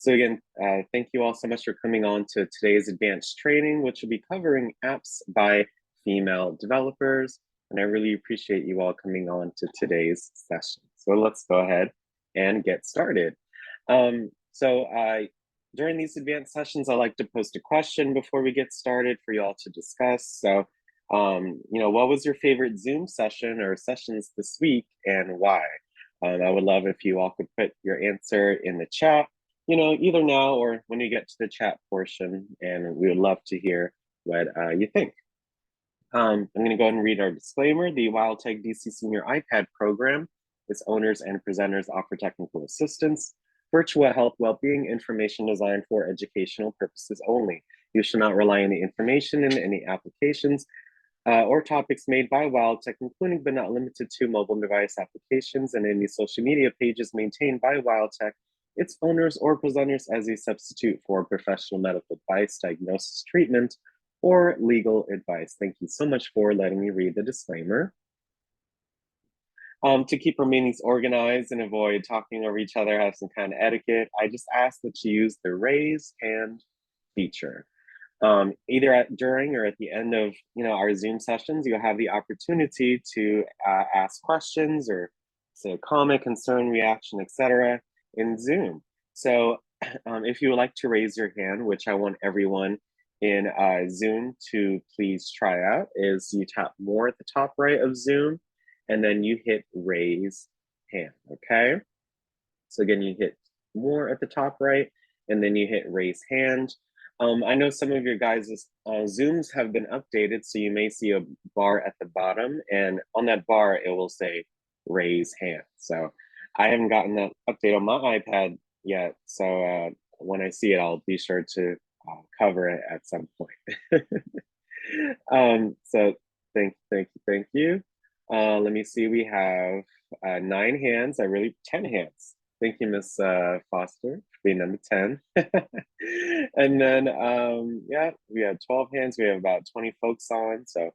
So again, thank you all so much for coming on to today's advanced training, which will be covering apps by female developers. And I really appreciate you all coming on to today's session. So let's go ahead and get started. During these advanced sessions, I like to post a question before we get started for you all to discuss. So, what was your favorite Zoom session or sessions this week and why? I would love if you all could put your answer in the chat, either now or when you get to the chat portion, and we would love to hear what you think. I'm going to go ahead and read our disclaimer. The WildTech DC Senior iPad program, its owners and presenters offer technical assistance, virtual health, well-being information designed for educational purposes only. You should not rely on the information in any applications or topics made by WildTech, including but not limited to mobile device applications and any social media pages maintained by WildTech, its owners or presenters as a substitute for professional medical advice, diagnosis, treatment, or legal advice. Thank you so much for letting me read the disclaimer. To keep our meetings organized and avoid talking over each other, have some kind of etiquette, I just ask that you use the raise hand feature. Either during or at the end of our Zoom sessions, you'll have the opportunity to ask questions or say a comment, concern, reaction, etc. in Zoom. So if you would like to raise your hand, which I want everyone in Zoom to please try out, is you tap more at the top right of Zoom, and then you hit raise hand, okay? So again, you hit more at the top right, and then you hit raise hand. I know some of your guys' Zooms have been updated, so you may see a bar at the bottom, and on that bar, it will say raise hand. So I haven't gotten that update on my iPad yet, so when I see it, I'll be sure to cover it at some point. So thank you. Let me see, we have 9 hands, 10 hands. Thank you, Miss Foster, for being number 10. And then, yeah, we have 12 hands. We have about 20 folks on. So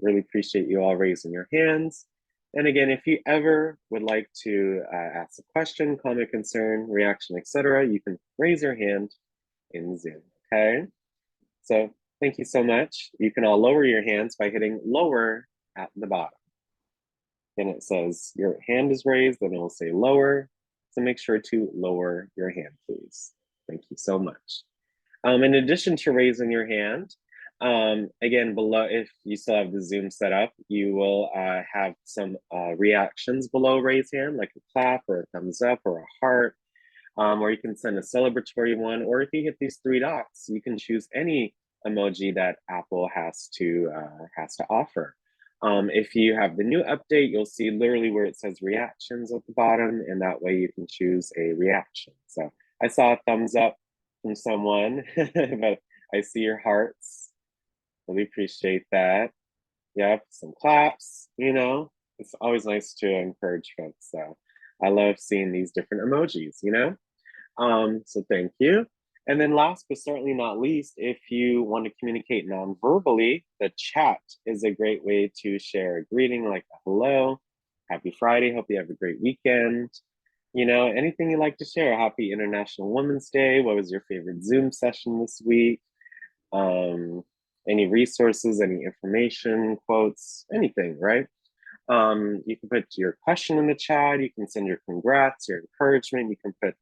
really appreciate you all raising your hands. And again, if you ever would like to ask a question, comment, concern, reaction, etc., you can raise your hand in Zoom, okay? So thank you so much. You can all lower your hands by hitting lower at the bottom. And it says your hand is raised, then it will say lower. So make sure to lower your hand, please. Thank you so much. In addition to raising your hand, again, below, if you still have the Zoom set up, you will have some reactions below raise hand, like a clap or a thumbs up or a heart, or you can send a celebratory one, or if you hit these 3 dots, you can choose any emoji that Apple has to offer. If you have the new update, you'll see literally where it says reactions at the bottom, and that way you can choose a reaction. So I saw a thumbs up from someone, but I see your hearts. Really appreciate that. Yep, some claps, it's always nice to encourage folks. So I love seeing these different emojis, so thank you. And then last but certainly not least, if you want to communicate non-verbally, the chat is a great way to share a greeting like a hello, happy Friday, hope you have a great weekend. Anything you'd like to share. Happy International Women's Day. What was your favorite Zoom session this week? Any resources, any information, quotes, anything, right? You can put your question in the chat. You can send your congrats, your encouragement. You can put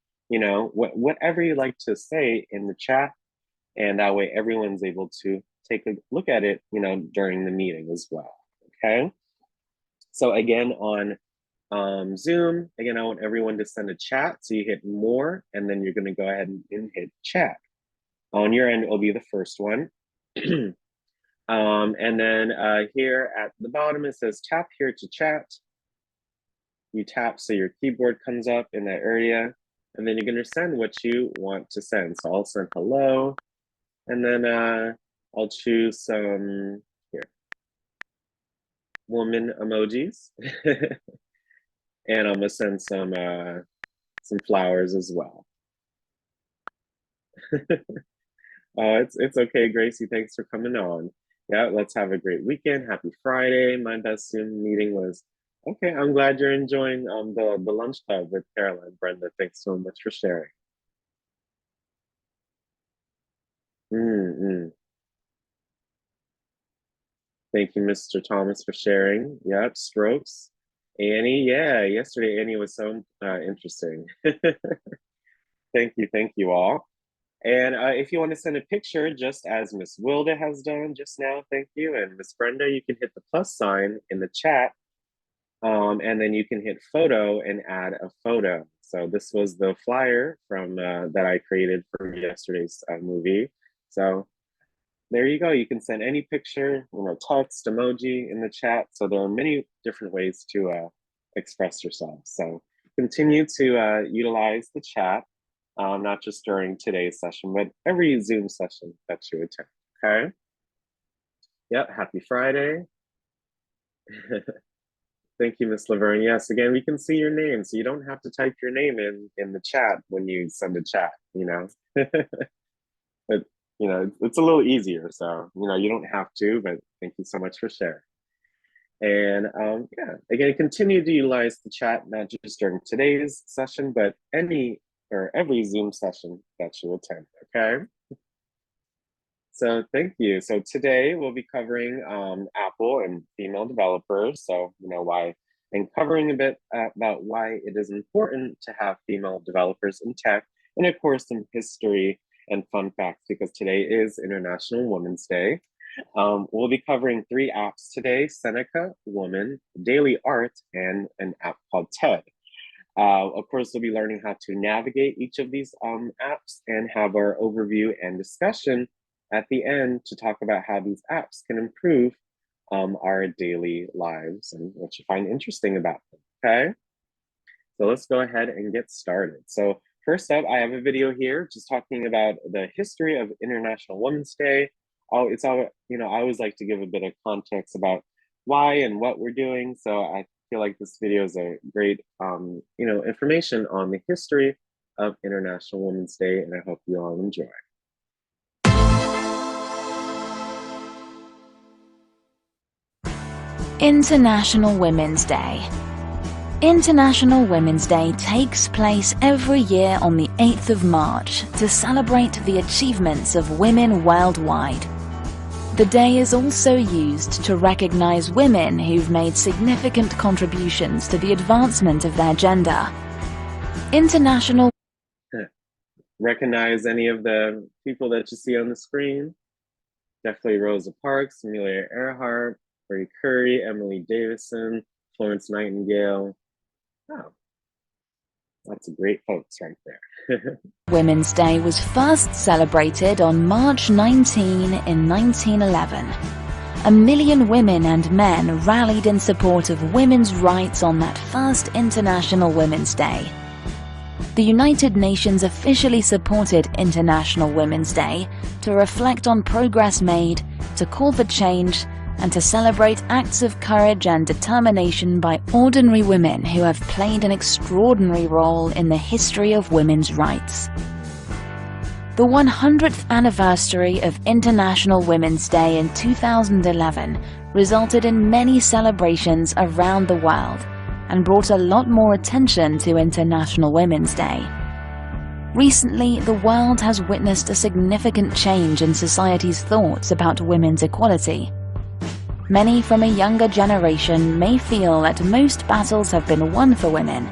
whatever you like to say in the chat, and that way everyone's able to take a look at it, during the meeting as well, okay? So again, on Zoom, again, I want everyone to send a chat, so you hit more, and then you're gonna go ahead and hit chat. On your end, it will be the first one. And then here at the bottom, it says tap here to chat. You tap so your keyboard comes up in that area, and then you're going to send what you want to send. So I'll send hello, and then I'll choose some woman emojis, and I'm gonna send some flowers as well. It's okay, Gracie. Thanks for coming on. Yeah, let's have a great weekend. Happy Friday. My best Zoom meeting was okay. I'm glad you're enjoying the lunch club with Caroline. Brenda, thanks so much for sharing. Mm-mm. Thank you, Mr. Thomas, for sharing. Yep, strokes. Annie, yeah, yesterday Annie was so interesting. Thank you all. And if you want to send a picture, just as Miss Wilda has done just now, thank you. And Miss Brenda, you can hit the plus sign in the chat, and then you can hit photo and add a photo. So this was the flyer from that I created for yesterday's movie. So there you go. You can send any picture, text, emoji in the chat. So there are many different ways to express yourself. So continue to utilize the chat, not just during today's session, but every Zoom session that you attend, okay? Yep, happy Friday. Thank you, Miss Laverne. Yes, again, we can see your name, so you don't have to type your name in the chat when you send a chat, But, it's a little easier, so, you don't have to, but thank you so much for sharing. And yeah, again, continue to utilize the chat, not just during today's session, but any or every Zoom session that you attend, okay? So thank you. So today we'll be covering Apple and female developers. So, why, and covering a bit about why it is important to have female developers in tech, and of course, some history and fun facts, because today is International Women's Day. We'll be covering 3 apps today: Seneca, Woman, Daily Art, and an app called TED. Of course, we'll be learning how to navigate each of these apps and have our overview and discussion at the end to talk about how these apps can improve our daily lives and what you find interesting about them, okay? So let's go ahead and get started. So first up, I have a video here just talking about the history of International Women's Day. It's all, I always like to give a bit of context about why and what we're doing. So I feel like this video is a great, information on the history of International Women's Day, and I hope you all enjoy. International Women's Day. International Women's Day takes place every year on the 8th of March to celebrate the achievements of women worldwide. The day is also used to recognize women who've made significant contributions to the advancement of their gender. International Recognize any of the people that you see on the screen? Definitely Rosa Parks, Amelia Earhart, Marie Curie, Emily Davison, Florence Nightingale. Oh, lots of great folks right there. Women's Day was first celebrated on March 19 in 1911. 1 million women and men rallied in support of women's rights on that first International Women's Day. The United Nations officially supported International Women's Day to reflect on progress made, to call for change, and to celebrate acts of courage and determination by ordinary women who have played an extraordinary role in the history of women's rights. The 100th anniversary of International Women's Day in 2011 resulted in many celebrations around the world and brought a lot more attention to International Women's Day. Recently, the world has witnessed a significant change in society's thoughts about women's equality. Many from a younger generation may feel that most battles have been won for women,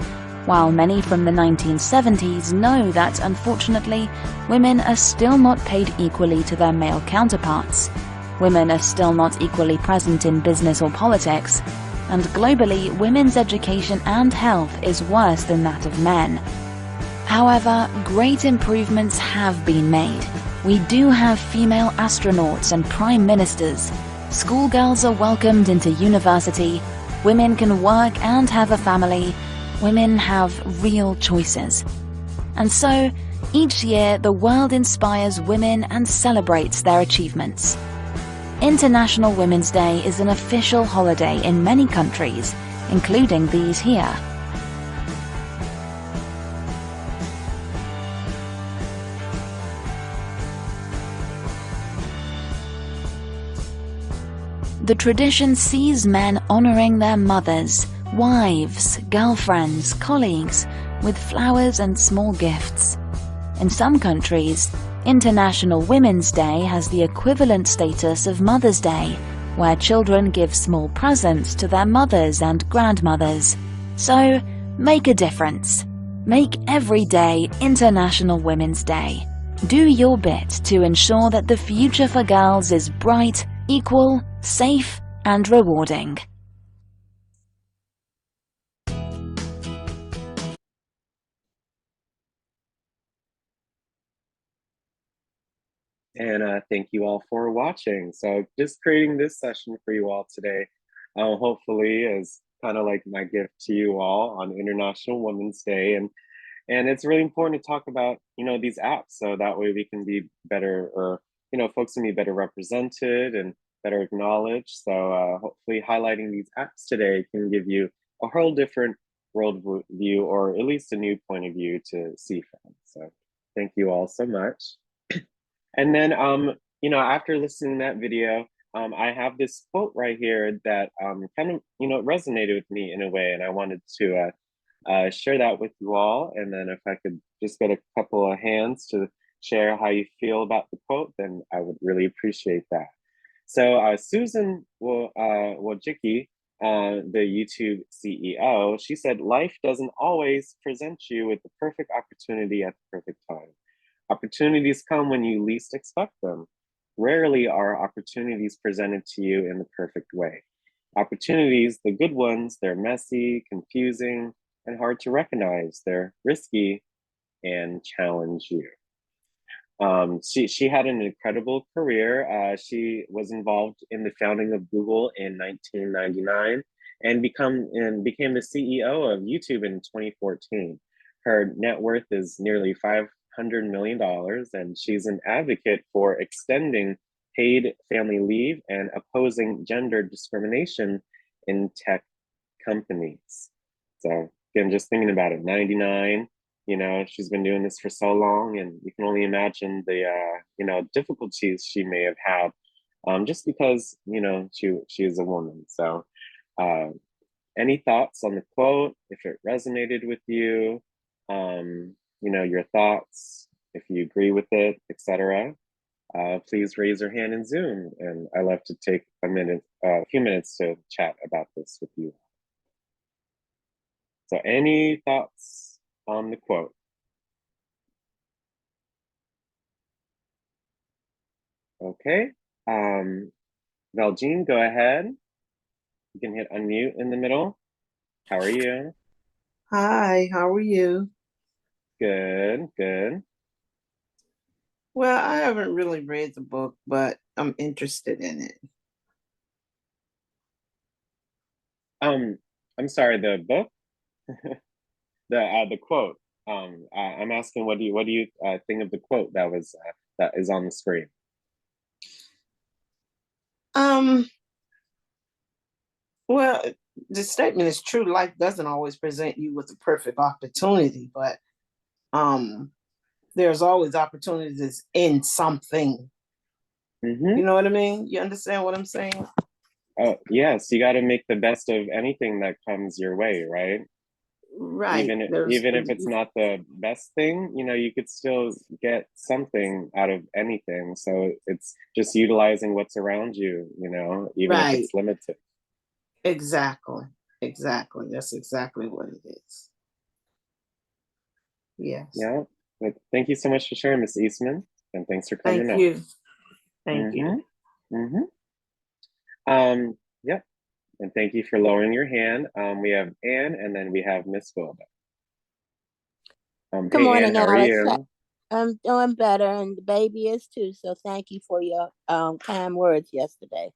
while many from the 1970s know that, unfortunately, women are still not paid equally to their male counterparts. Women are still not equally present in business or politics, and globally, women's education and health is worse than that of men. However, great improvements have been made. We do have female astronauts and prime ministers. Schoolgirls are welcomed into university, women can work and have a family, women have real choices. And so, each year the world inspires women and celebrates their achievements. International Women's Day is an official holiday in many countries, including these here. The tradition sees men honoring their mothers, wives, girlfriends, colleagues with flowers and small gifts. In some countries, International Women's Day has the equivalent status of Mother's Day, where children give small presents to their mothers and grandmothers. So, make a difference. Make every day International Women's Day. Do your bit to ensure that the future for girls is bright, equal, safe, and rewarding. And thank you all for watching. So just creating this session for you all today, hopefully is kind of like my gift to you all on International Women's Day. And it's really important to talk about, these apps, so that way we can be better, or, folks can be better represented and better acknowledged. So hopefully highlighting these apps today can give you a whole different world view, or at least a new point of view to see from. So thank you all so much. And then, after listening to that video, I have this quote right here that kind of, resonated with me in a way, and I wanted to share that with you all. And then if I could just get a couple of hands to share how you feel about the quote, then I would really appreciate that. So Susan Wojcicki, the YouTube CEO, she said, "Life doesn't always present you with the perfect opportunity at the perfect time. Opportunities come when you least expect them. Rarely are opportunities presented to you in the perfect way. Opportunities, the good ones, they're messy, confusing, and hard to recognize. They're risky and challenge you." She had an incredible career. She was involved in the founding of Google in 1999 and became the CEO of YouTube in 2014. Her net worth is nearly $500 million, and she's an advocate for extending paid family leave and opposing gender discrimination in tech companies. So again, just thinking about it, 99, she's been doing this for so long, and you can only imagine the difficulties she may have had, just because she is a woman. So any thoughts on the quote, if it resonated with you, your thoughts, if you agree with it, etc. Please raise your hand in Zoom, and I love to take a few minutes to chat about this with you. So any thoughts on the quote? Okay. Valjean, go ahead. You can hit unmute in the middle. How are you? Hi, how are you? Good, good. Well, I haven't really read the book, but I'm interested in it. I'm sorry, the book, the quote. I'm asking, what do you think of the quote that is on the screen? Well, the statement is true. Life doesn't always present you with the perfect opportunity, but there's always opportunities in something. Mm-hmm. You know what I mean? You understand what I'm saying? Oh, yes, you got to make the best of anything that comes your way, right? Right. Even if it's not the best thing, you could still get something out of anything. So it's just utilizing what's around you, even if it's limited. Exactly. That's exactly what it is. Yes. Yeah. But thank you so much for sharing, Ms. Eastman, and thanks for coming Thank you. Thank you. Yep. And thank you for lowering your hand. We have Anne, and then we have Miss Wilda. Good morning, Anne, how are Alex. you? I'm doing better, and the baby is too. So thank you for your kind words yesterday.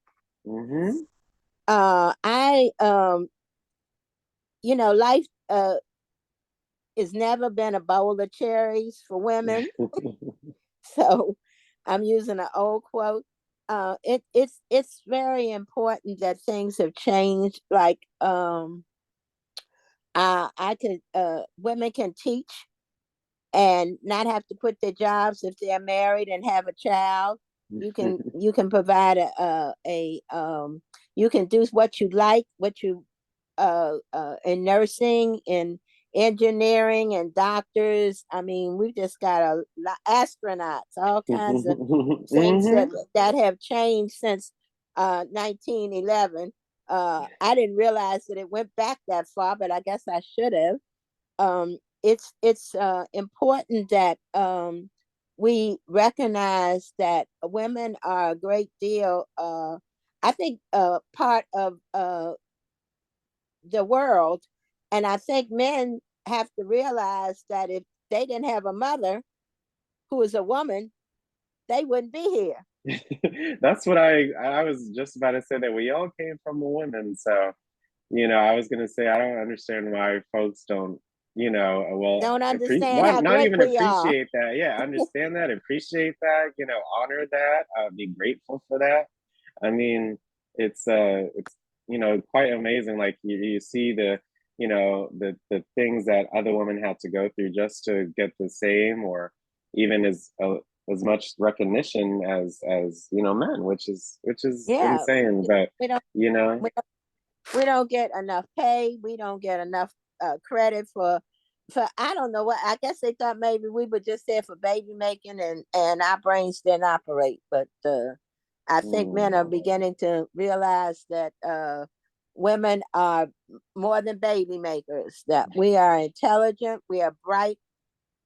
Life has never been a bowl of cherries for women. So I'm using an old quote. It's very important that things have changed. Like women can teach and not have to quit their jobs if they're married and have a child. You can provide you can do what you like, what you in nursing, in engineering and doctors. I mean, we just got a lot astronauts, all kinds of things Hmm. that have changed since 1911. I didn't realize that it went back that far, but I guess I should have. It's important that we recognize that women are a great deal. I think part of the world, and I think men have to realize that if they didn't have a mother who is a woman, they wouldn't be here. That's what I was just about to say, that we all came from a woman. So, I was gonna say I don't understand why folks don't, well, Don't understand why how not great even we are. appreciate that? Yeah, understand that, appreciate that, honor that, be grateful for that. I mean, it's quite amazing. Like you see the things that other women had to go through just to get the same, or even as much recognition as men, which is Yeah, insane. But we don't you know, we don't, we don't get enough pay. We don't get enough credit for I don't know what. I guess they thought maybe we were just there for baby making and our brains didn't operate. But I think men are mm, beginning to realize that women are more than baby makers. That we are intelligent, we are bright,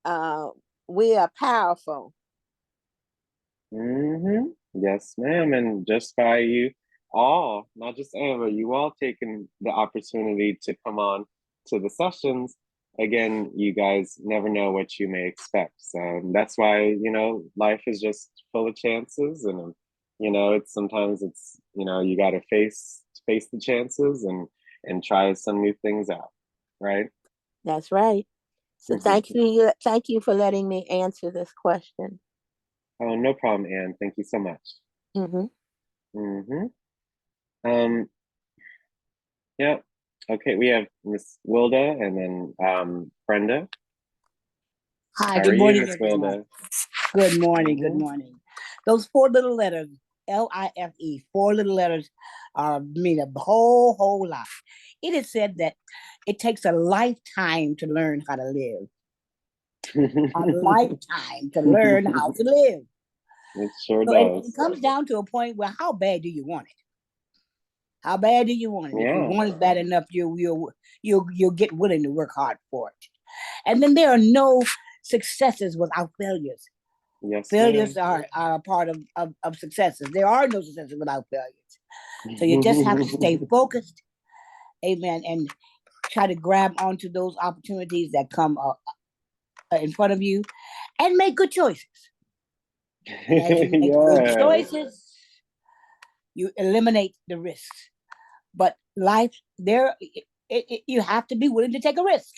uh, we are powerful. yes, ma'am. And just by you all, not just Amber, you all taking the opportunity to come on to the sessions. Again, you guys never know what you may expect. So that's why, life is just full of chances. And, it's sometimes you gotta face the chances and try some new things out. Right? That's right. So thank you for letting me answer this question. Oh, no problem, Anne. Thank you so much. Hmm. Hmm. Um, Yeah. Okay, we have Miss Wilda and then Brenda. Hi, How are good you, morning, Miss everyone. Wilda? Good morning, good Mm-hmm. morning. Those four little letters, LIFE, four little letters mean a whole lot. It is said that it takes a lifetime to learn how to live. A lifetime to learn how to live. It sure So it does. comes down to a point where how bad do you want it? How bad do you want it? If you Yeah. want it bad enough, you'll get willing to work hard for it. And then there are no successes without failures. Yes, Failures ma'am. are a part of successes. There are no successes without failures. So you just have to stay focused, amen, and try to grab onto those opportunities that come in front of you and make good choices. And as you make good Yes. choices, you eliminate the risks. But life, you have to be willing to take a risk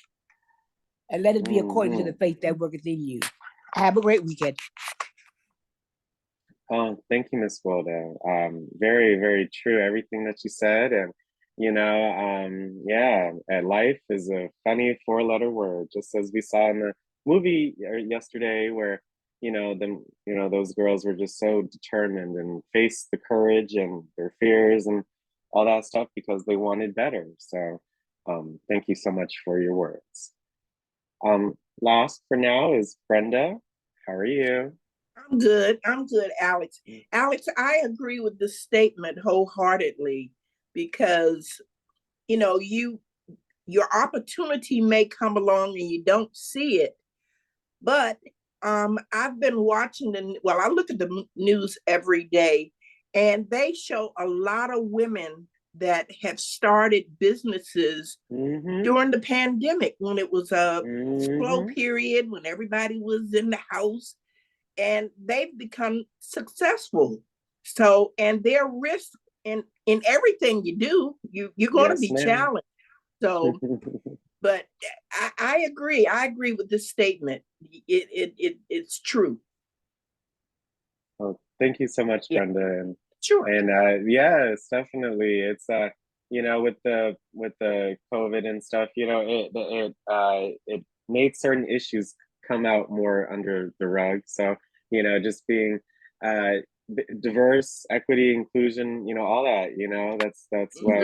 and let it be according to Hmm. the faith that worketh in you. Have a great weekend. Oh, thank you, Miss Wilda. Very, very true. Everything that you said, and yeah, life is a funny four-letter word, just as we saw in the movie yesterday, where those girls were just so determined and faced the courage and their fears and all that stuff because they wanted better. So, thank you so much for your words. Last for now is Brenda. How are you? I'm good. I'm good, Alex. Alex, I agree with this statement wholeheartedly because you your opportunity may come along and you don't see it, but I've been watching I look at the news every day, and they show a lot of women that have started businesses Mm-hmm. during the pandemic when it was a slow Mm-hmm. period when everybody was in the house, and they've become successful. So, and their risk in everything you do, you're going to Yes, be ma'am. challenged. So, but I agree. I agree with this statement. It's true. Well, thank you so much, Yeah, Brenda. sure. And yes, definitely. It's with the COVID and stuff, it made certain issues come out more under the rug. So, just being uh diverse, equity, inclusion, all that,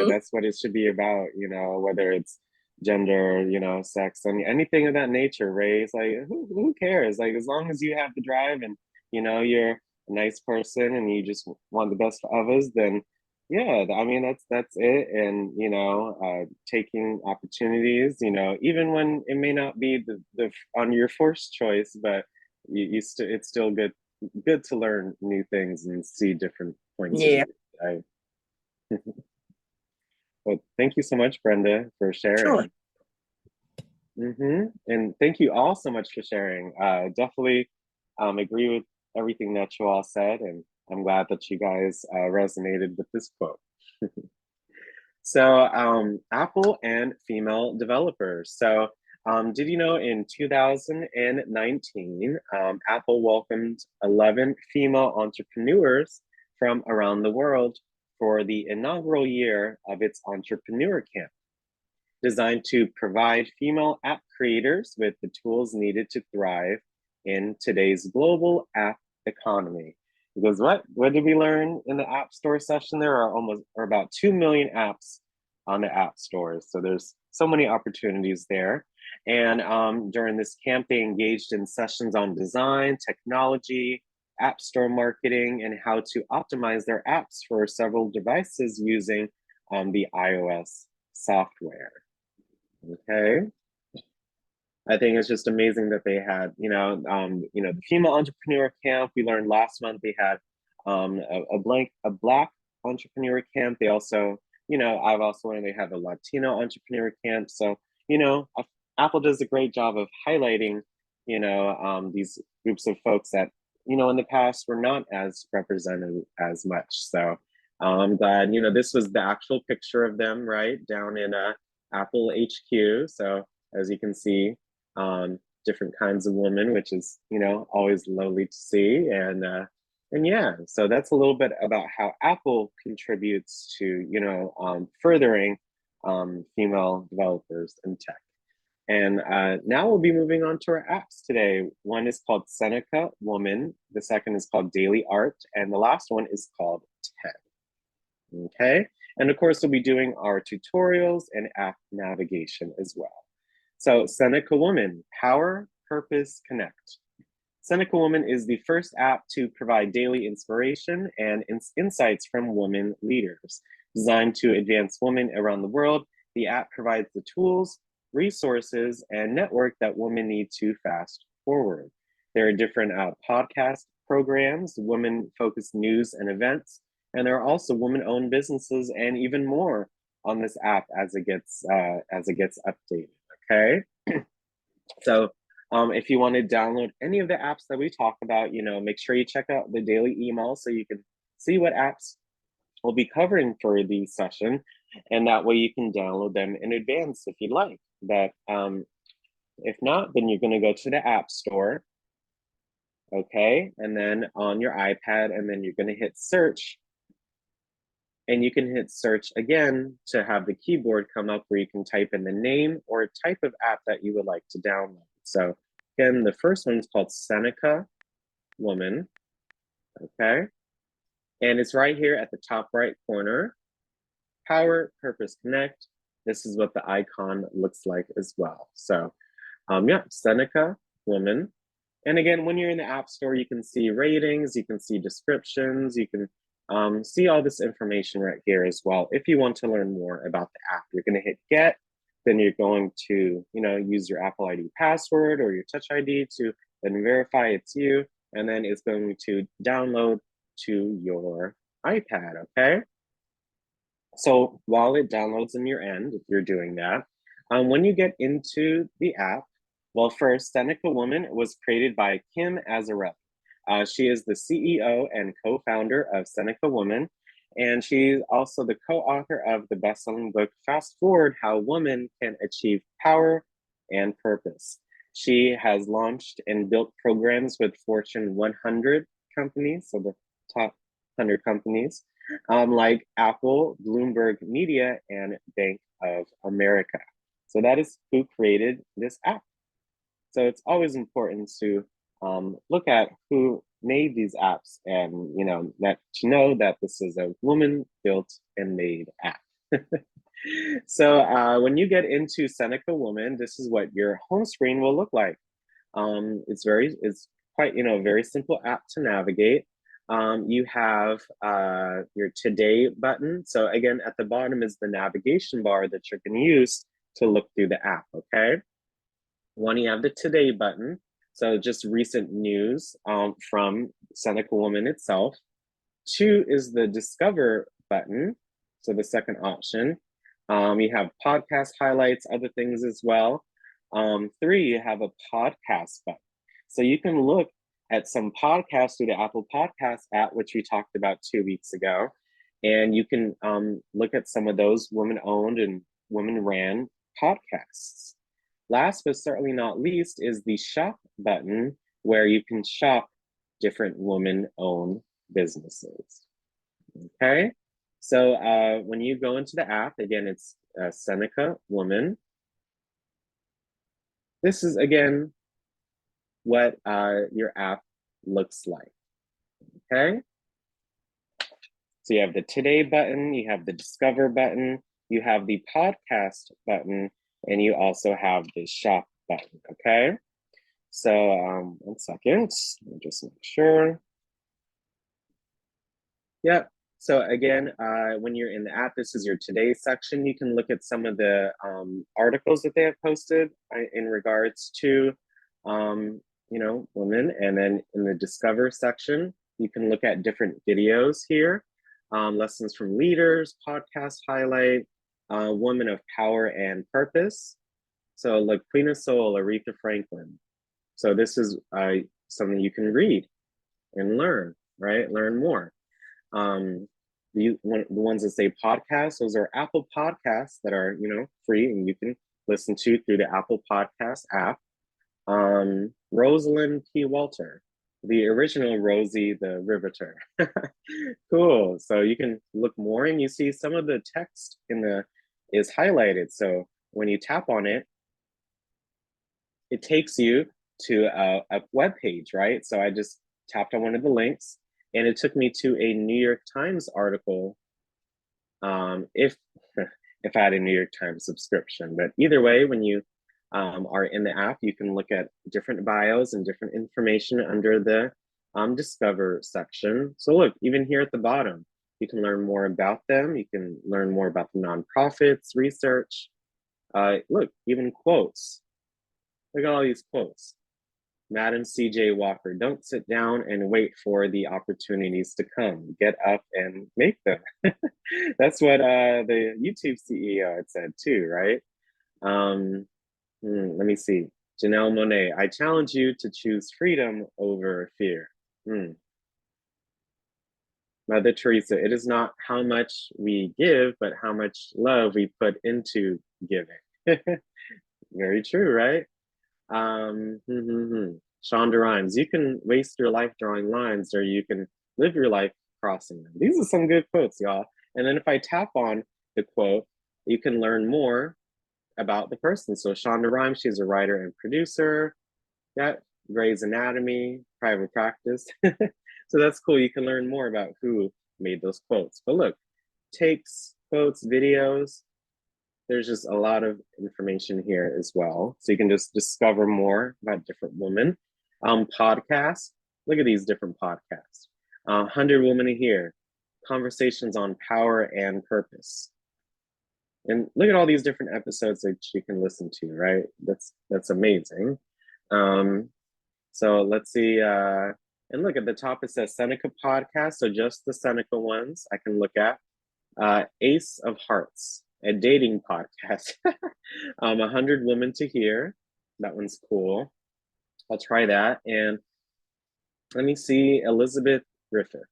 that's what Hmm. it should be about, whether it's gender, sex, and anything of that nature, race. Like, who cares? Like, as long as you have the drive and you're a nice person and you just want the best for others, then yeah, I mean that's it. And taking opportunities, even when it may not be the on your first choice, but it's still good to learn new things and see different points of Yeah, view. Well, thank you so much, Brenda, for sure. sharing. And thank you all so much for sharing. Definitely agree with everything that you all said, and I'm glad that you guys resonated with this quote. So, Apple and female developers. So, did you know in 2019, Apple welcomed 11 female entrepreneurs from around the world for the inaugural year of its Entrepreneur Camp, designed to provide female app creators with the tools needed to thrive in today's global app economy. Because what did we learn in the App Store session? There are about 2 million apps on the App Stores. So there's so many opportunities there. And during this camp, they engaged in sessions on design, technology, App Store marketing, and how to optimize their apps for several devices using the iOS software. Okay. I think it's just amazing that they had, the female entrepreneur camp. We learned last month they had a black entrepreneur camp. They also, I've also learned they have a Latino entrepreneur camp. So, Apple does a great job of highlighting, these groups of folks that, in the past were not as represented as much. So I'm glad, this was the actual picture of them, right, down in Apple HQ. So as you can see, different kinds of women, which is always lovely to see. And yeah, so that's a little bit about how Apple contributes to furthering female developers in tech. And now we'll be moving on to our apps today. One is called Seneca Woman, the second is called Daily Art, and the last one is called TED. Okay, and of course we'll be doing our tutorials and app navigation as well. So Seneca Woman, Power, Purpose, Connect. Seneca Woman is the first app to provide daily inspiration and insights from women leaders. Designed to advance women around the world, the app provides the tools, resources, and network that women need to fast forward. There are different podcast programs, women-focused news and events, and there are also women-owned businesses and even more on this app as it gets updated. Okay, so if you want to download any of the apps that we talk about, make sure you check out the daily email so you can see what apps we'll be covering for the session, and that way you can download them in advance if you'd like. But if not, then you're going to go to the App Store, okay, and then on your iPad, and then you're going to hit search. And you can hit search again to have the keyboard come up where you can type in the name or type of app that you would like to download. So again, the first one is called Seneca Woman, okay? And it's right here at the top right corner. Power, Purpose, Connect. This is what the icon looks like as well. So yeah, Seneca Woman. And again, when you're in the App Store, you can see ratings, you can see descriptions, you can see all this information right here as well. If you want to learn more about the app, you're going to hit get, then you're going to use your Apple ID password or your Touch ID to then verify it's you, and then it's going to download to your iPad. Okay, so while it downloads on your end, if you're doing that, when you get into the app, well, first, Seneca Woman was created by Kim Azzarello. She is the CEO and co-founder of Seneca Woman, and she's also the co-author of the best-selling book, Fast Forward, How Women Can Achieve Power and Purpose. She has launched and built programs with Fortune 100 companies, so the top 100 companies, like Apple, Bloomberg Media, and Bank of America. So that is who created this app. So it's always important to look at who made these apps and that this is a woman built and made app. So when you get into Seneca Woman, this is what your home screen will look like. It's quite, very simple app to navigate. You have your Today button. So again, at the bottom is the navigation bar that you're going to use to look through the app, okay? One, you have the Today button. So just recent news from Seneca Woman itself. Two is the Discover button. So the second option. You have podcast highlights, other things as well. Three, you have a podcast button. So you can look at some podcasts through the Apple Podcast app, which we talked about 2 weeks ago. And you can look at some of those women-owned and women-ran podcasts. Last but certainly not least is the shop button, where you can shop different women-owned businesses. Okay, so when you go into the app, again, it's Seneca Woman. This is, again, what your app looks like, okay? So you have the Today button, you have the Discover button, you have the Podcast button, and you also have the Shop button, okay? So 1 second, let me just make sure. Yep. So again, when you're in the app, this is your Today section. You can look at some of the articles that they have posted in regards to, women. And then in the Discover section, you can look at different videos here, lessons from leaders, podcast highlight, women of power and purpose. So like Queen of Soul, Aretha Franklin. So this is something you can read and learn, right? Learn more. The ones that say podcasts, those are Apple Podcasts that are, free and you can listen to through the Apple Podcast app. Rosalind P. Walter, the original Rosie the Riveter. Cool. So you can look more and you see some of the text is highlighted. So when you tap on it, it takes you to a web page, right? So I just tapped on one of the links and it took me to a New York Times article, if I had a New York Times subscription. But either way, when you are in the app, you can look at different bios and different information under the Discover section. So look, even here at the bottom, you can learn more about them. You can learn more about the nonprofits, research. Look, even quotes. Look at all these quotes. Madam C.J. Walker, don't sit down and wait for the opportunities to come. Get up and make them. That's what the YouTube CEO had said too, right? Let me see. Janelle Monáe, I challenge you to choose freedom over fear. Mother Teresa, it is not how much we give, but how much love we put into giving. Very true, right? Shonda Rhimes, you can waste your life drawing lines or you can live your life crossing them. These are some good quotes, y'all. And then if I tap on the quote, you can learn more about the person. So Shonda Rhimes, she's a writer and producer. Yeah, Grey's Anatomy, private practice. So that's cool. You can learn more about who made those quotes. But look, takes, quotes, videos, there's just a lot of information here as well. So you can just discover more about different women. Podcasts, look at these different podcasts. 100 Women Here, conversations on power and purpose. And look at all these different episodes that you can listen to, right? That's amazing. So let's see, and look at the top, it says Seneca Podcast. So just the Seneca ones I can look at. Ace of Hearts, a dating podcast. 100 Women to Hear. That one's cool. I'll try that. And let me see, Elizabeth Griffith,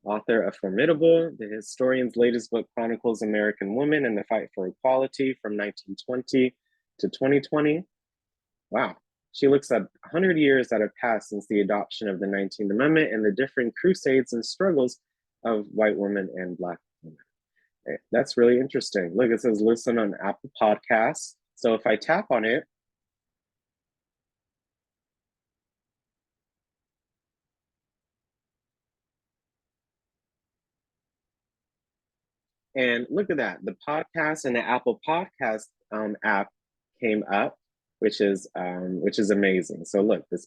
author of Formidable, the historian's latest book chronicles American women and the fight for equality from 1920 to 2020. Wow. She looks at 100 years that have passed since the adoption of the 19th Amendment and the different crusades and struggles of white women and Black women. That's really interesting. Look, it says listen on Apple Podcasts. So if I tap on it, And look at that, the podcast and the Apple Podcast app came up, which is amazing. So look, this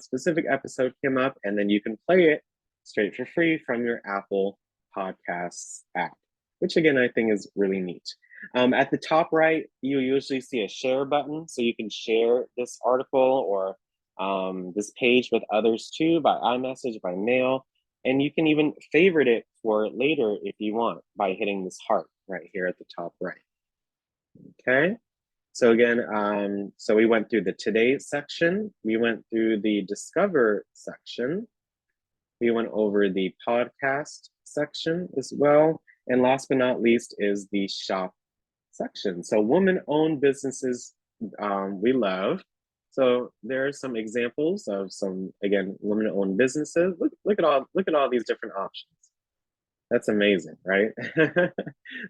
specific episode came up, and then you can play it straight for free from your Apple Podcasts app, which again, I think is really neat. At the top right, you usually see a share button, so you can share this article or this page with others too, by iMessage, by mail. And you can even favorite it for later if you want by hitting this heart right here at the top right. Okay, so again, so we went through the Today section, we went through the Discover section, we went over the Podcast section as well, and last but not least is the Shop section. So woman-owned businesses we love. So there are some examples of some, again, women-owned businesses. Look at all these different options. That's amazing, right?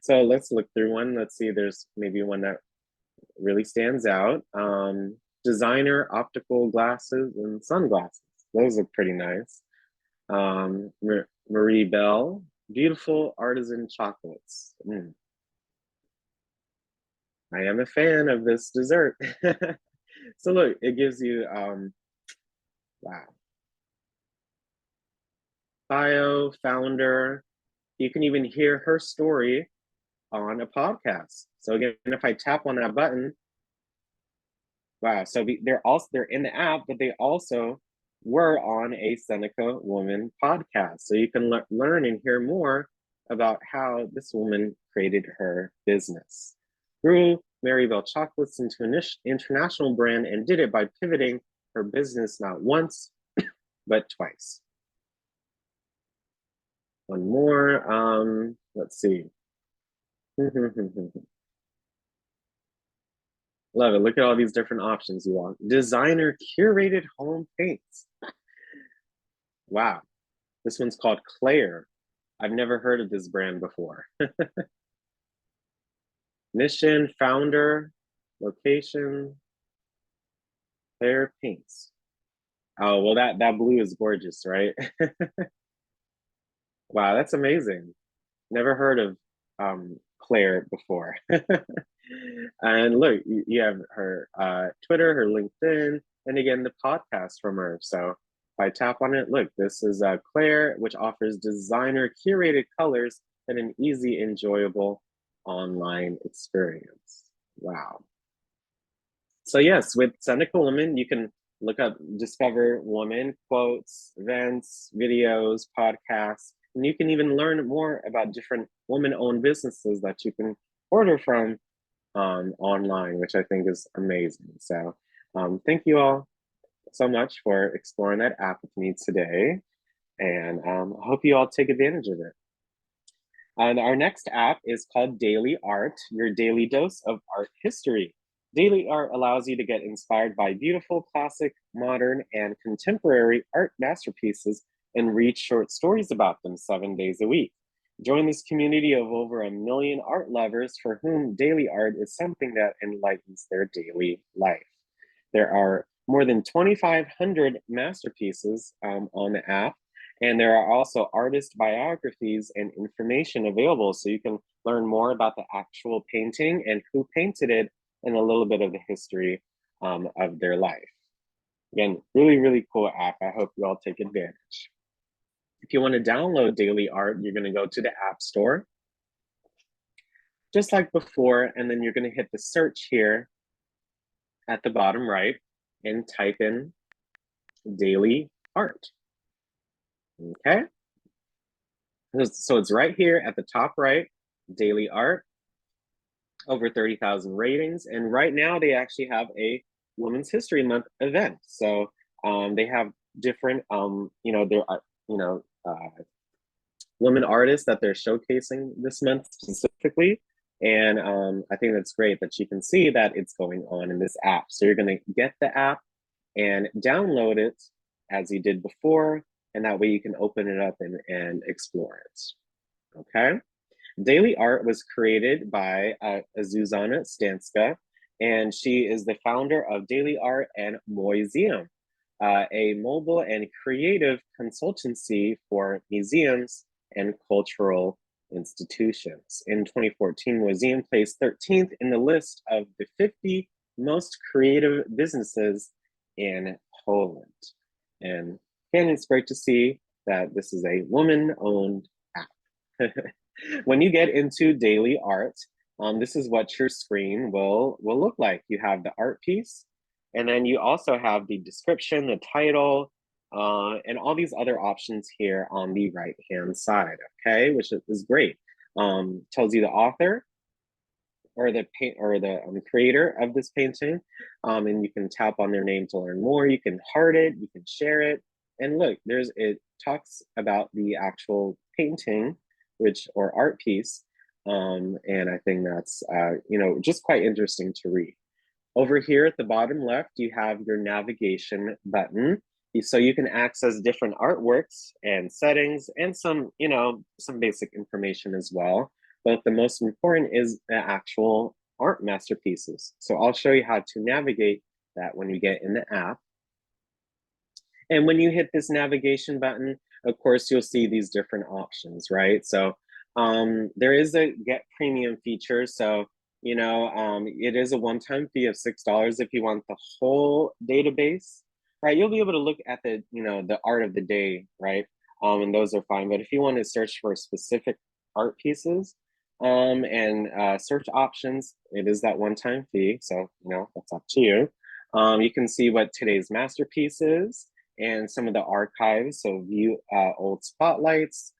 So let's look through one. Let's see, there's maybe one that really stands out. Designer optical glasses and sunglasses. Those are pretty nice. Marie Bell, beautiful artisan chocolates. I am a fan of this dessert. So look, it gives you, wow. Bio, founder, you can even hear her story on a podcast. So again, if I tap on that button, wow, so they're in the app, but they also were on a Seneca Woman podcast. So you can learn and hear more about how this woman created her business. Grew Mary Bell Chocolates into an international brand and did it by pivoting her business not once, but twice. One more, let's see. Love it, look at all these different options you want. Designer curated home paints. Wow, this one's called Claire. I've never heard of this brand before. Mission, founder, location, Claire Paints. Oh, well, that blue is gorgeous, right? Wow, that's amazing. Never heard of Claire before. And look, you have her Twitter, her LinkedIn, and again, the podcast from her. So if I tap on it, look, this is Claire, which offers designer curated colors and an easy, enjoyable online experience. Wow. So yes, with Seneca Woman, you can look up Discover Woman, quotes, events, videos, podcasts, and you can even learn more about different woman-owned businesses that you can order from online, which I think is amazing. So thank you all so much for exploring that app with me today, and I hope you all take advantage of it. And our next app is called Daily Art, your daily dose of art history. Daily Art allows you to get inspired by beautiful, classic, modern, and contemporary art masterpieces and read short stories about them 7 days a week. Join this community of over 1 million art lovers for whom daily art is something that enlightens their daily life. There are more than 2,500 masterpieces on the app, and there are also artist biographies and information available, so you can learn more about the actual painting and who painted it and a little bit of the history of their life. Again, really, really cool app. I hope you all take advantage. If you want to download Daily Art, you're going to go to the App Store, just like before, and then you're going to hit the search here at the bottom right and type in Daily Art. Okay, so it's right here at the top right, Daily Art, over 30,000 ratings, and right now they actually have a Women's History Month event. So they have different, women artists that they're showcasing this month specifically, and I think that's great that you can see that it's going on in this app. So you're going to get the app and download it as you did before, and that way you can open it up and explore it. Okay. Daily Art was created by Zuzana Stanska, and she is the founder of Daily Art and Museum, a mobile and creative consultancy for museums and cultural institutions. In 2014, museum placed 13th in the list of the 50 most creative businesses in Poland. And again, it's great to see that this is a woman-owned app. When you get into daily art, this is what your screen will look like. You have the art piece, and then you also have the description, the title, and all these other options here on the right-hand side, okay, which is great. Tells you the author or the creator of this painting, and you can tap on their name to learn more. You can heart it, you can share it, and look, it talks about the actual painting, or art piece, and I think that's just quite interesting to read. Over here at the bottom left, you have your navigation button. So you can access different artworks and settings and some basic information as well. But the most important is the actual art masterpieces. So I'll show you how to navigate that when you get in the app. And when you hit this navigation button, of course, you'll see these different options, right? So there is a get premium feature. So it is a one-time fee of $6 if you want the whole database, right? You'll be able to look at the art of the day, right? And those are fine. But if you want to search for specific art pieces and search options, it is that one-time fee. So that's up to you. You can see what today's masterpiece is and some of the archives. So view old spotlights,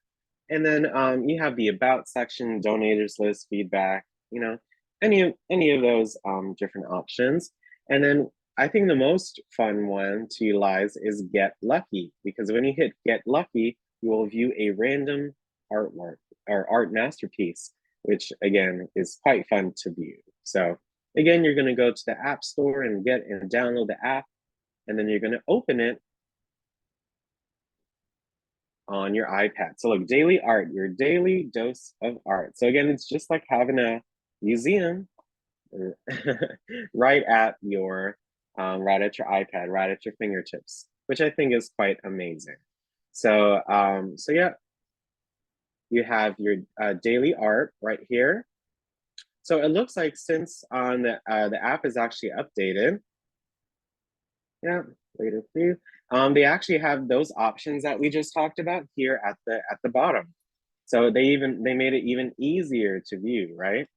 and then you have the about section, donators list, feedback. Any of those different options. And then I think the most fun one to utilize is Get Lucky, because when you hit Get Lucky, you will view a random artwork or art masterpiece, which again is quite fun to view. So again, you're going to go to the App Store and download the app, and then you're going to open it on your iPad. So look, daily art, your daily dose of art. So again, it's just like having a museum right at your iPad, right at your fingertips, which I think is quite amazing. So yeah, you have your daily art right here. So it looks like since the app is actually updated, yeah, later for you. They actually have those options that we just talked about here at the bottom. So they made it even easier to view, right?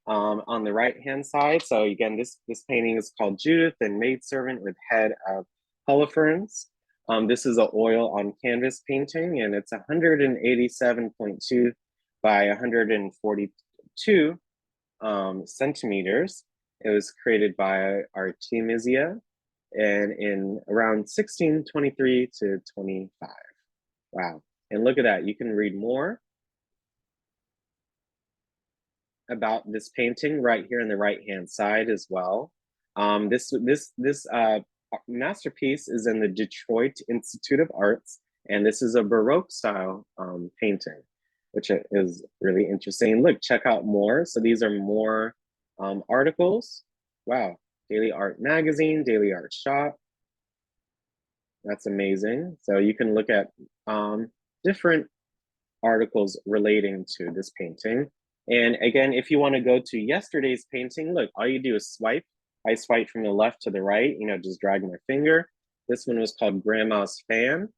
On the right-hand side. So again, this painting is called Judith and Maidservant with Head of Holofernes. This is an oil on canvas painting, and it's 187.2 by 142 centimeters. It was created by Artemisia, and in around 1623 to 25. Wow. And look at that, you can read more about this painting right here on the right-hand side as well. This masterpiece is in the Detroit Institute of Arts, and this is a Baroque style painting, which is really interesting. Look, check out more. So these are more articles. Wow, Daily Art Magazine, Daily Art Shop. That's amazing. So you can look at different articles relating to this painting. And again, if you want to go to yesterday's painting, look, all you do is swipe. I swipe from the left to the right, just drag my finger. This one was called Grandma's Fan.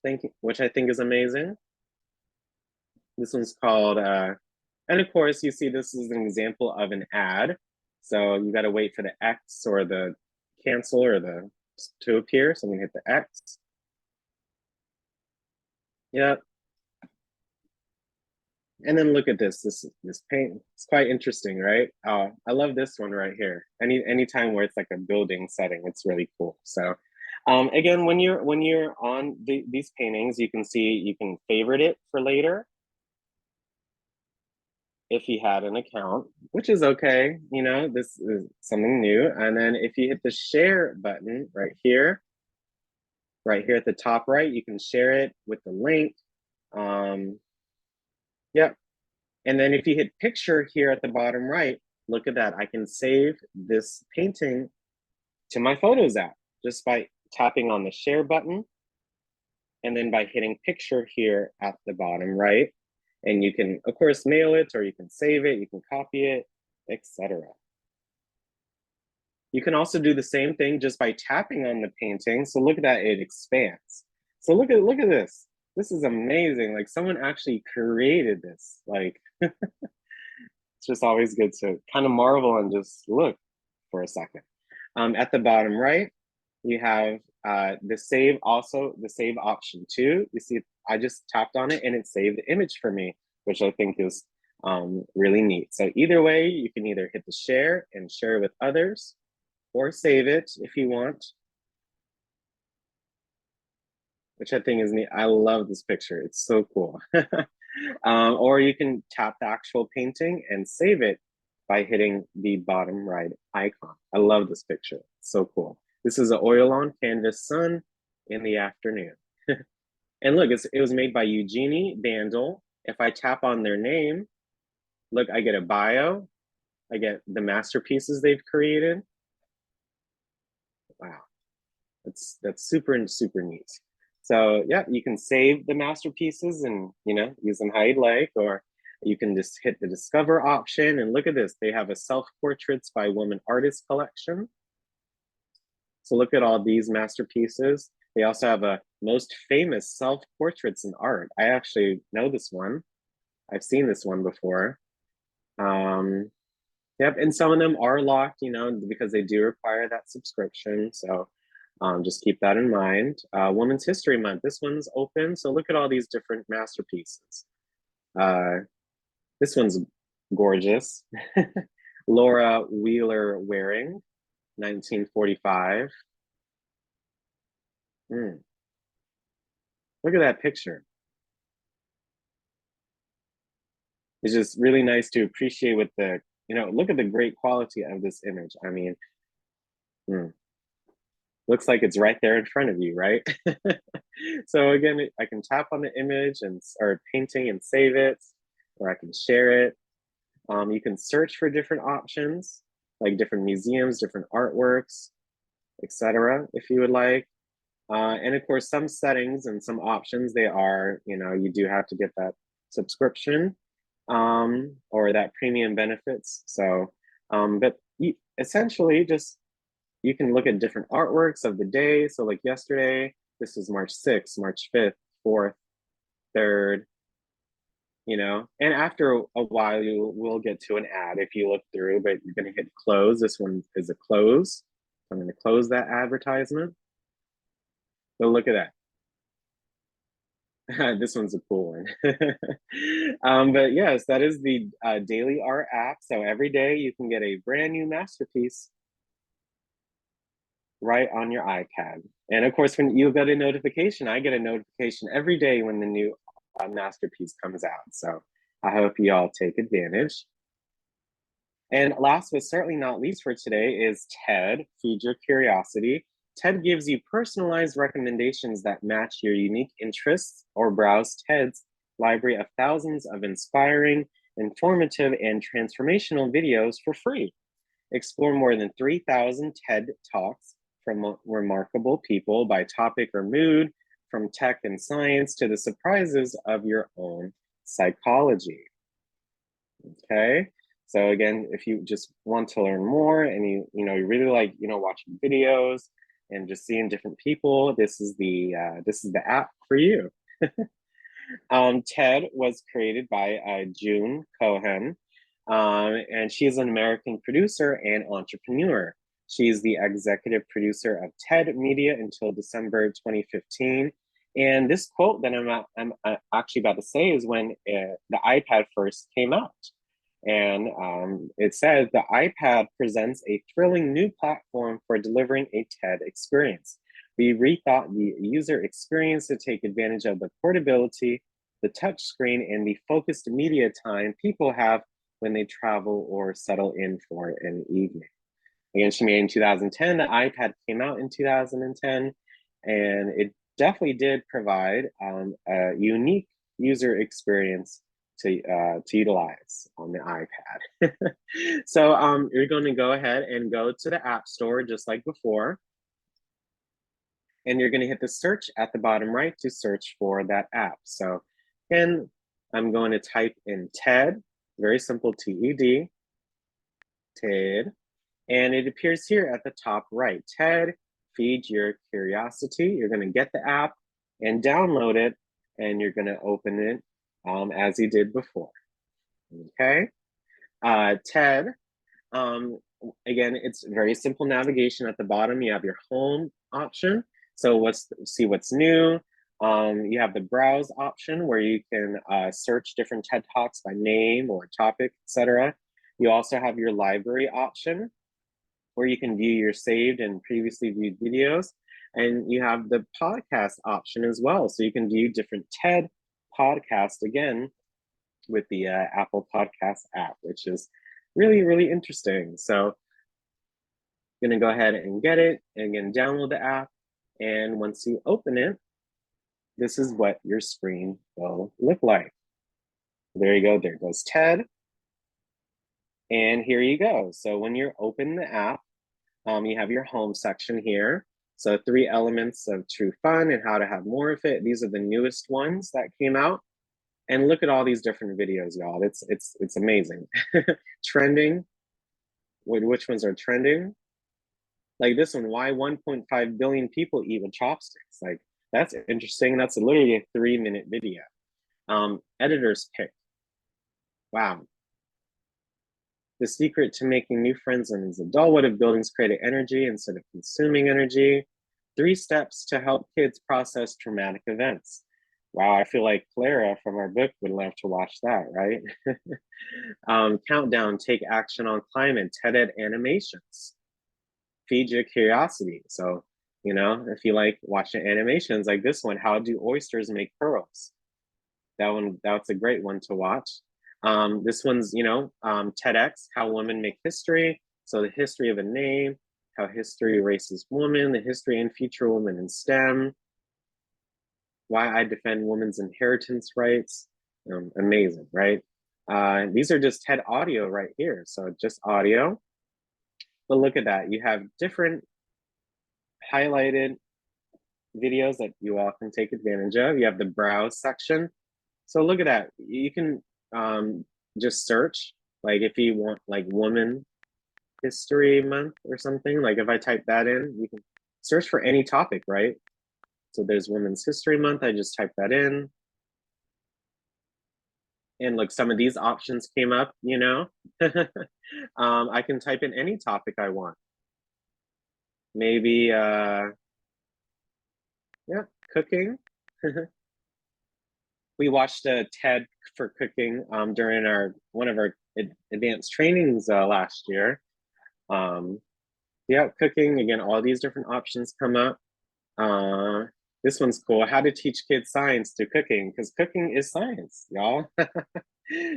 Thank you, which I think is amazing. This one's called, and of course, you see this is an example of an ad. So you got to wait for the X or the cancel or to appear. So I'm gonna hit the X. Yep. And then look at this paint. It's quite interesting, right? I love this one right here. Anytime where it's like a building setting, it's really cool. So again, when you're on these paintings, you can favorite it for later if you had an account, which is okay. This is something new. And then if you hit the share button right here at the top right, you can share it with the link. Yep. And then if you hit picture here at the bottom right, look at that. I can save this painting to my Photos app just by tapping on the share button. and then by hitting picture here at the bottom right. And you can, of course, mail it, or you can save it, you can copy it, etc. You can also do the same thing just by tapping on the painting. So look at that, it expands. So look at this. This is amazing. Like someone actually created this. Like it's just always good to kind of marvel and just look for a second. At the bottom right, you have the save option too. You see, I just tapped on it and it saved the image for me, which I think is really neat. So either way, you can either hit the share and share with others, or save it if you want, which I think is neat. I love this picture. It's so cool. Or you can tap the actual painting and save it by hitting the bottom right icon. I love this picture. It's so cool. This is an oil on canvas sun in the afternoon. And look, it was made by Eugenie Bandel. If I tap on their name, look, I get a bio. I get the masterpieces they've created. Wow, that's super neat. So yeah, you can save the masterpieces and use them how you'd like, or you can just hit the discover option. And look at this, they have a self-portraits by women artists collection. So look at all these masterpieces. They also have a most famous self-portraits in art. I actually know this one. I've seen this one before. Yep, and some of them are locked, because they do require that subscription. So just keep that in mind. Women's History Month, this one's open. So look at all these different masterpieces. This one's gorgeous. Laura Wheeler Waring, 1945. Look at that picture. It's just really nice to appreciate with the, look at the great quality of this image. I mean, looks like it's right there in front of you, right? So again, I can tap on the image or painting and save it, or I can share it. You can search for different options, like different museums, different artworks, etc. if you would like. And of course, some settings and some options, they are, you do have to get that subscription or that premium benefits. So, but essentially you can look at different artworks of the day. So like yesterday, this was March 6th, March 5th, 4th, 3rd, and after a while, we'll get to an ad if you look through, but you're gonna hit close. This one is a close. I'm gonna close that advertisement. So look at that. This one's a cool one. But yes, that is the Daily Art app. So every day you can get a brand new masterpiece right on your iPad. And of course, when you get a notification, I get a notification every day when the new masterpiece comes out. So I hope you all take advantage. And last but certainly not least for today is TED, Feed Your Curiosity. TED gives you personalized recommendations that match your unique interests, or browse TED's library of thousands of inspiring, informative, and transformational videos for free. Explore more than 3,000 TED Talks from remarkable people by topic or mood, from tech and science to the surprises of your own psychology. Okay, so again, if you just want to learn more and you really like watching videos and just seeing different people, this is the app for you. TED was created by June Cohen, and she is an American producer and entrepreneur. She's the executive producer of TED Media until December 2015. And this quote that I'm actually about to say is when the iPad first came out. And it says, the iPad presents a thrilling new platform for delivering a TED experience. We rethought the user experience to take advantage of the portability, the touch screen, and the focused media time people have when they travel or settle in for an evening. Again, she made in 2010, the iPad came out in 2010, and it definitely did provide a unique user experience to utilize on the iPad. So you're going to go ahead and go to the App Store just like before. and you're gonna hit the search at the bottom right to search for that app. So again, I'm going to type in TED, very simple, TED, TED, and it appears here at the top right. TED, Feed Your Curiosity. You're gonna get the app and download it, and you're gonna open it as you did before, okay? TED, again, it's very simple navigation. At the bottom, you have your home option. So see what's new. You have the browse option where you can search different TED Talks by name or topic, etc. You also have your library option where you can view your saved and previously viewed videos. And you have the podcast option as well. So you can view different TED podcasts again with the Apple Podcast app, which is really, really interesting. So I'm gonna go ahead and get it and again, download the app. And once you open it, this is what your screen will look like. There you go, there goes TED. And here you go. So when you're open the app, you have your home section here. So 3 elements of true fun and how to have more of it. These are the newest ones that came out. And look at all these different videos, y'all. It's amazing. Trending, which ones are trending? Like this one, why 1.5 billion people eat with chopsticks? Like, that's interesting. That's literally a 3-minute video. Editor's pick. Wow. The secret to making new friends in as adulthood: buildings creating energy instead of consuming energy. 3 steps to help kids process traumatic events. Wow, I feel like Clara from our book would love to watch that, right? Countdown, take action on climate, TED animations. Feed your curiosity. So, you know, if you like watching animations like this one, how do oysters make pearls? That's a great one to watch. This one's, you know, TEDx, how women make history. So the history of a name, how history erases women, the history and future women in STEM, why I defend women's inheritance rights. Amazing, right? These are just TED audio right here. So just audio. But look at that. You have different highlighted videos that you all can take advantage of. You have the browse section. So look at that. You can just search, like if you want like Woman History Month or something, like if I type that in, you can search for any topic, right? So there's Women's History Month, I just type that in. And look, some of these options came up, you know? I can type in any topic I want. Maybe, yeah, cooking. We watched a TED for cooking during one of our advanced trainings last year. Yeah, cooking, again, all these different options come up. This one's cool, how to teach kids science through cooking, because cooking is science, y'all.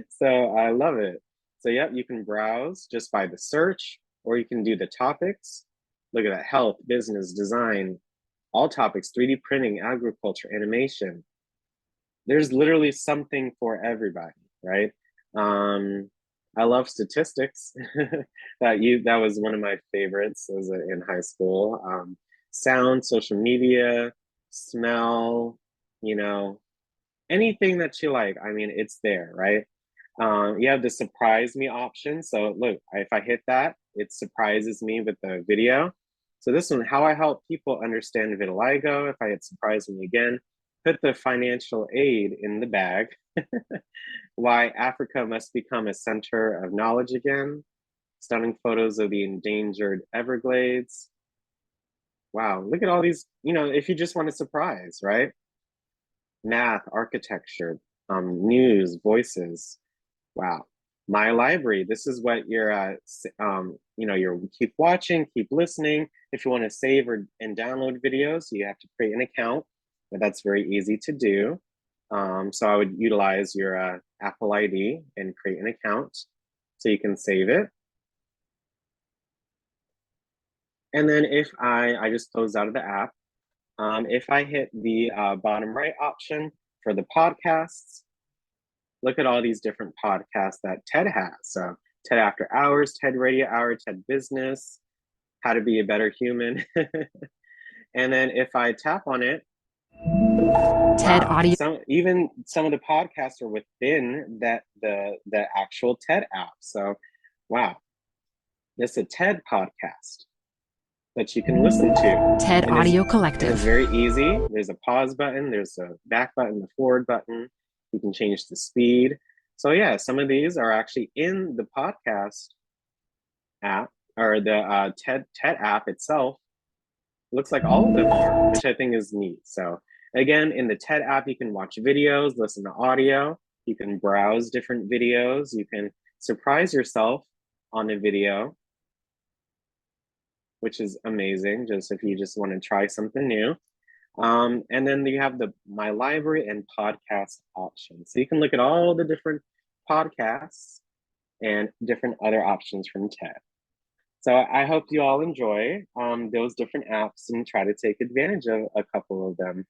So I love it. So yep, you can browse just by the search, or you can do the topics. Look at that, health, business, design, all topics, 3D printing, agriculture, animation. There's literally something for everybody, right? I love statistics. That was one of my favorites as in high school. Sound, social media, smell, you know, anything that you like. I mean, it's there, right? You have the surprise me option. So look, if I hit that, it surprises me with the video. So this one, how I help people understand vitiligo. If I hit surprise me again, put the financial aid in the bag. Why Africa must become a center of knowledge again. Stunning photos of the endangered Everglades. Wow, look at all these, you know, if you just want a surprise, right? Math, architecture, news, voices. Wow. My library, this is what you're, you know, you're keep watching, keep listening. If you want to save and download videos, you have to create an account, but that's very easy to do. So I would utilize your Apple ID and create an account so you can save it. And then if I just closed out of the app, if I hit the bottom right option for the podcasts, look at all these different podcasts that TED has. So TED After Hours, TED Radio Hour, TED Business, How to Be a Better Human. And then if I tap on it, TED wow, Audio. even some of the podcasts are within the actual TED app. So, wow, it's a TED podcast that you can listen to. TED And Audio it's Collective. very easy. There's a pause button, there's a back button, the forward button. You can change the speed. So yeah, some of these are actually in the podcast app or the TED app itself. Looks like all of them are, which I think is neat. So again, in the TED app, you can watch videos, listen to audio, you can browse different videos, you can surprise yourself on a video, which is amazing, just if you just want to try something new. And then you have the My Library and podcast option. So you can look at all the different podcasts and different other options from TED. So I hope you all enjoy those different apps and try to take advantage of a couple of them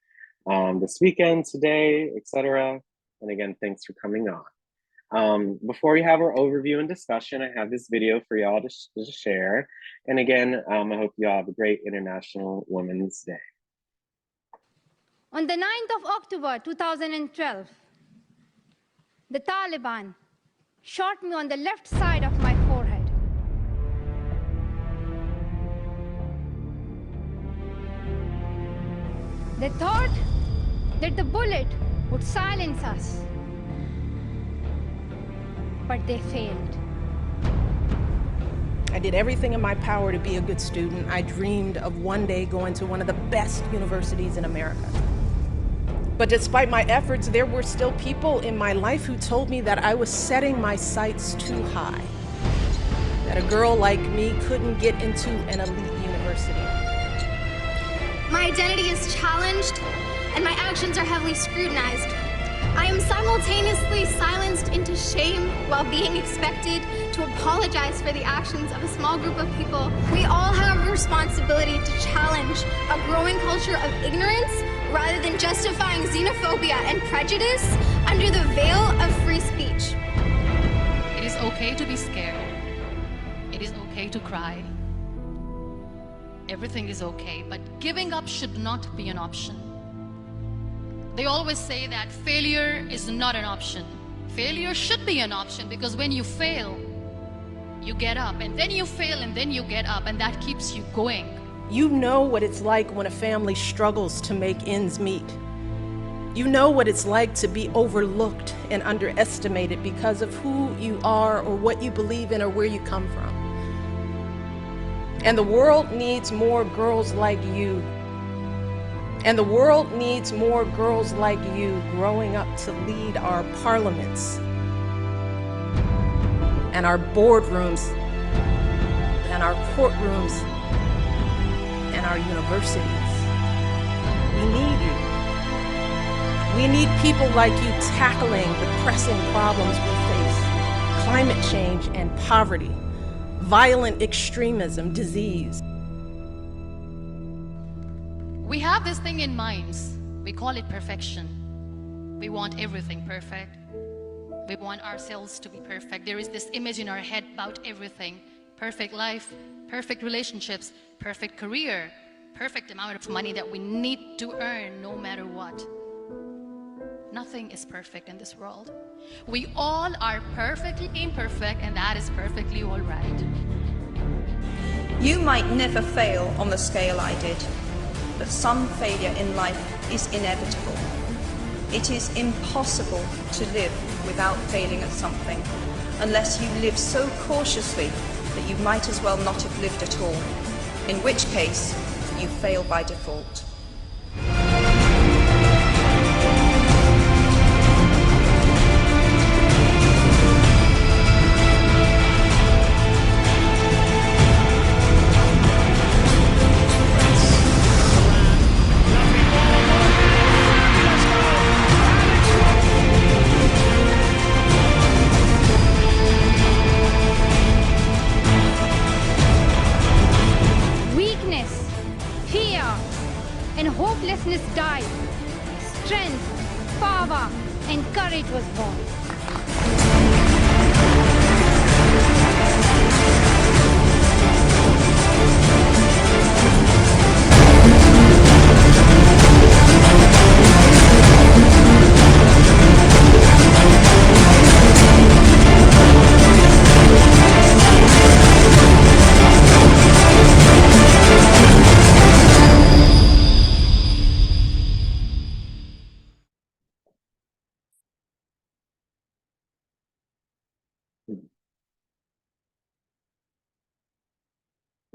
this weekend, today, etc. And again, thanks for coming on. Before we have our overview and discussion, I have this video for y'all to share. And again, I hope you all have a great International Women's Day. On the 9th of October 2012, the Taliban shot me on the left side of my forehead. They thought that the bullet would silence us, but they failed. I did everything in my power to be a good student. I dreamed of one day going to one of the best universities in America. But despite my efforts, there were still people in my life who told me that I was setting my sights too high, that a girl like me couldn't get into an elite university. My identity is challenged, and my actions are heavily scrutinized. I am simultaneously silenced into shame while being expected to apologize for the actions of a small group of people. We all have a responsibility to challenge a growing culture of ignorance rather than justifying xenophobia and prejudice under the veil of free speech. It is okay to be scared. It is okay to cry. Everything is okay, but giving up should not be an option. They always say that failure is not an option. Failure should be an option because when you fail, you get up, and then you fail, and then you get up, and that keeps you going. You know what it's like when a family struggles to make ends meet. You know what it's like to be overlooked and underestimated because of who you are or what you believe in or where you come from. And the world needs more girls like you. And the world needs more girls like you growing up to lead our parliaments and our boardrooms and our courtrooms and our universities. We need you. We need people like you tackling the pressing problems we face: climate change and poverty, violent extremism, disease. We have this thing in minds. We call it perfection. We want everything perfect. We want ourselves to be perfect. There is this image in our head about everything: perfect life, perfect relationships, perfect career, perfect amount of money that we need to earn no matter what. Nothing is perfect in this world. We all are perfectly imperfect, and that is perfectly all right. You might never fail on the scale I did, but some failure in life is inevitable. It is impossible to live without failing at something, unless you live so cautiously that you might as well not have lived at all, in which case you fail by default. Weakness, fear, and hopelessness died. Strength, power, and courage was born.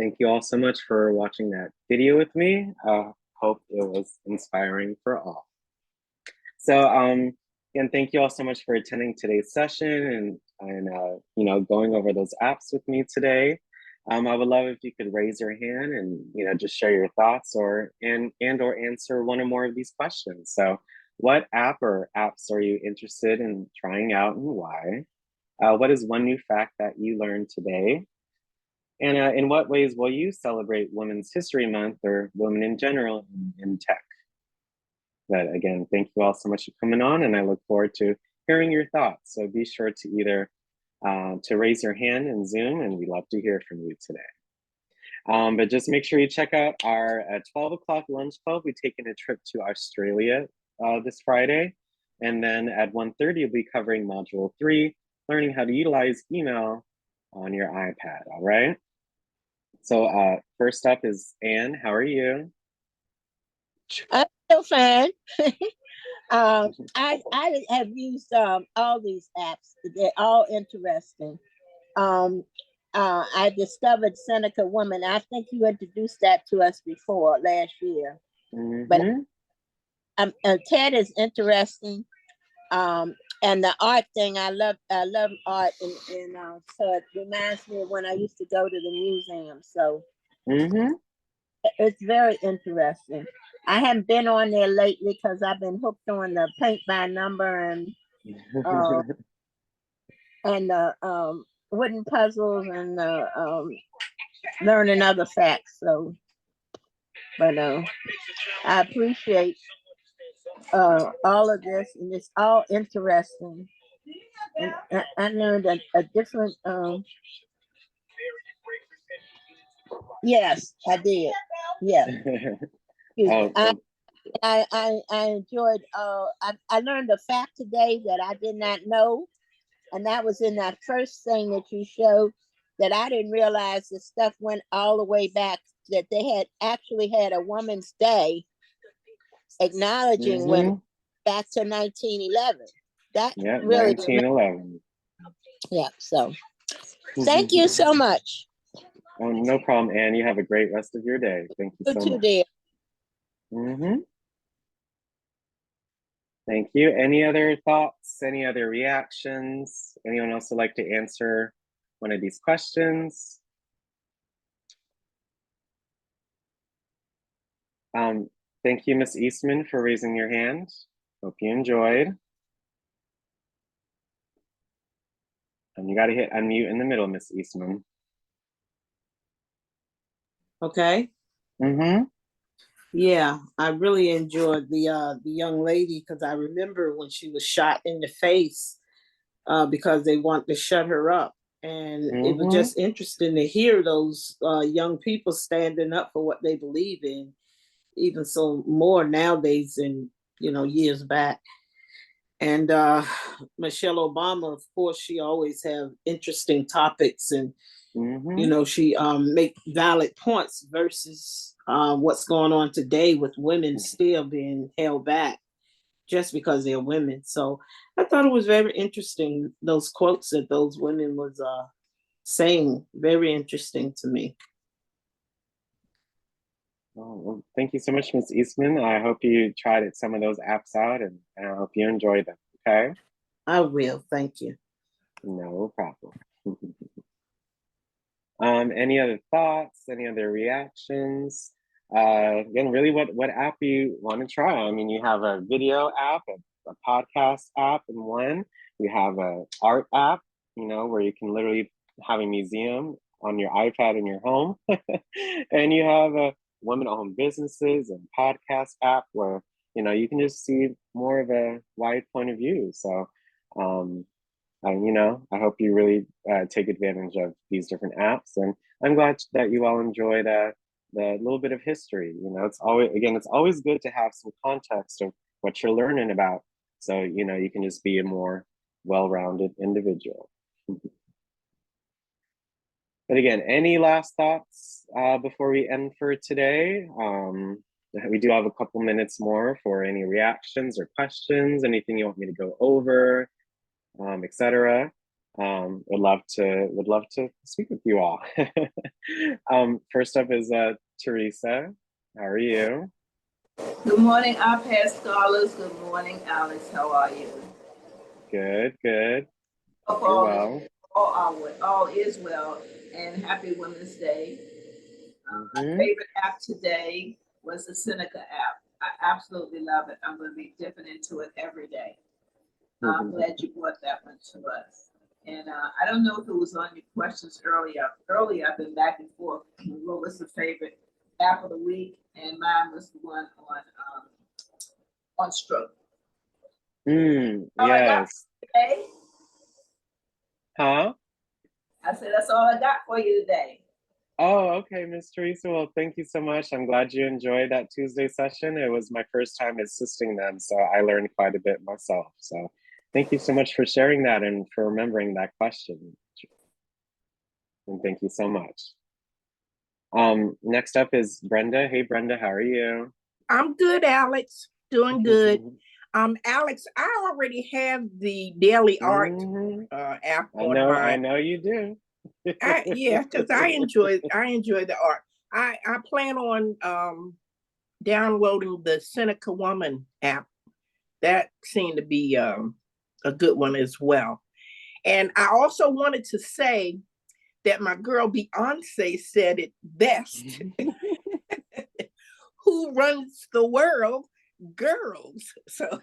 Thank you all so much for watching that video with me. Hope it was inspiring for all. So again, thank you all so much for attending today's session and going over those apps with me today. I would love if you could raise your hand and just share your thoughts or answer one or more of these questions. So what app or apps are you interested in trying out and why? What is one new fact that you learned today? And in what ways will you celebrate Women's History Month or women in general in tech? But again, thank you all so much for coming on, and I look forward to hearing your thoughts. So be sure to either to raise your hand in Zoom, and we'd love to hear from you today. But just make sure you check out our 12 o'clock lunch club. We're taking a trip to Australia this Friday. And then at 1:30, we'll be covering Module 3, learning how to utilize email on your iPad, all right? So first up is Anne, how are you? I'm still fine. I have used all these apps. They're all interesting. I discovered Seneca Woman. I think you introduced that to us before last year. But TED is interesting. And the art thing, I love art, and so it reminds me of when I used to go to the museum. So it's very interesting. I haven't been on there lately because I've been hooked on the paint by number and the wooden puzzles and learning other facts. So, but I appreciate all of this, and it's all interesting. And I learned a different. Yes, I did. Yeah. I enjoyed. I learned a fact today that I did not know, and that was in that first thing that you showed. That I didn't realize the stuff went all the way back. That they had actually had a Woman's Day, acknowledging women back to 1911. That really 1911. Yeah. So, thank you so much. Oh, no problem, Anne. You have a great rest of your day. Thank you so much. Dear. Thank you. Any other thoughts? Any other reactions? Anyone else would like to answer one of these questions? Thank you, Ms. Eastman, for raising your hand. Hope you enjoyed. And you got to hit unmute in the middle, Ms. Eastman. Okay. Yeah, I really enjoyed the young lady because I remember when she was shot in the face because they want to shut her up. And it was just interesting to hear those young people standing up for what they believe in, even so more nowadays than, years back. And Michelle Obama, of course, she always have interesting topics and, she make valid points versus what's going on today with women still being held back just because they're women. So I thought it was very interesting, those quotes that those women was saying, very interesting to me. Oh, well, thank you so much, Ms. Eastman. I hope you tried some of those apps out, and I hope you enjoyed them, okay? I will, thank you. No problem. Any other thoughts, any other reactions? Again, really what app you want to try? I mean, you have a video app, a podcast app in one. You have an art app, where you can literally have a museum on your iPad in your home. And you have a women-owned businesses and podcast app where, you can just see more of a wide point of view. So, I hope you really take advantage of these different apps, and I'm glad that you all enjoyed the little bit of history. It's always good to have some context of what you're learning about, so you can just be a more well-rounded individual. But again, any last thoughts before we end for today? We do have a couple minutes more for any reactions or questions, anything you want me to go over, etc. Would love to speak with you all. First up is Teresa. How are you? Good morning, iPad scholars. Good morning, Alex. How are you? Good, good. Hope You're well. all is well, and happy Women's Day. My Mhm. favorite app today was the Seneca app. I absolutely love it. I'm going to be dipping into it every day. I'm glad you brought that one to us. And I don't know if it was on your questions earlier. Earlier, I've been back and forth. What was the favorite app of the week? And mine was the one on stroke. Yes. Today, Huh? I said that's all I got for you today. Oh, okay, Miss Teresa. Well, thank you so much. I'm glad you enjoyed that Tuesday session. It was my first time assisting them, so I learned quite a bit myself. So thank you so much for sharing that and for remembering that question. And thank you so much. Next up is Brenda. Hey, Brenda, how are you? I'm good, Alex. Doing good. Alex, I already have the Daily Art app on I my. know you do. Yeah, because I enjoy the art. I plan on downloading the Seneca Woman app. That seemed to be a good one as well. And I also wanted to say that my girl Beyonce said it best. Who runs the world? Girls. So,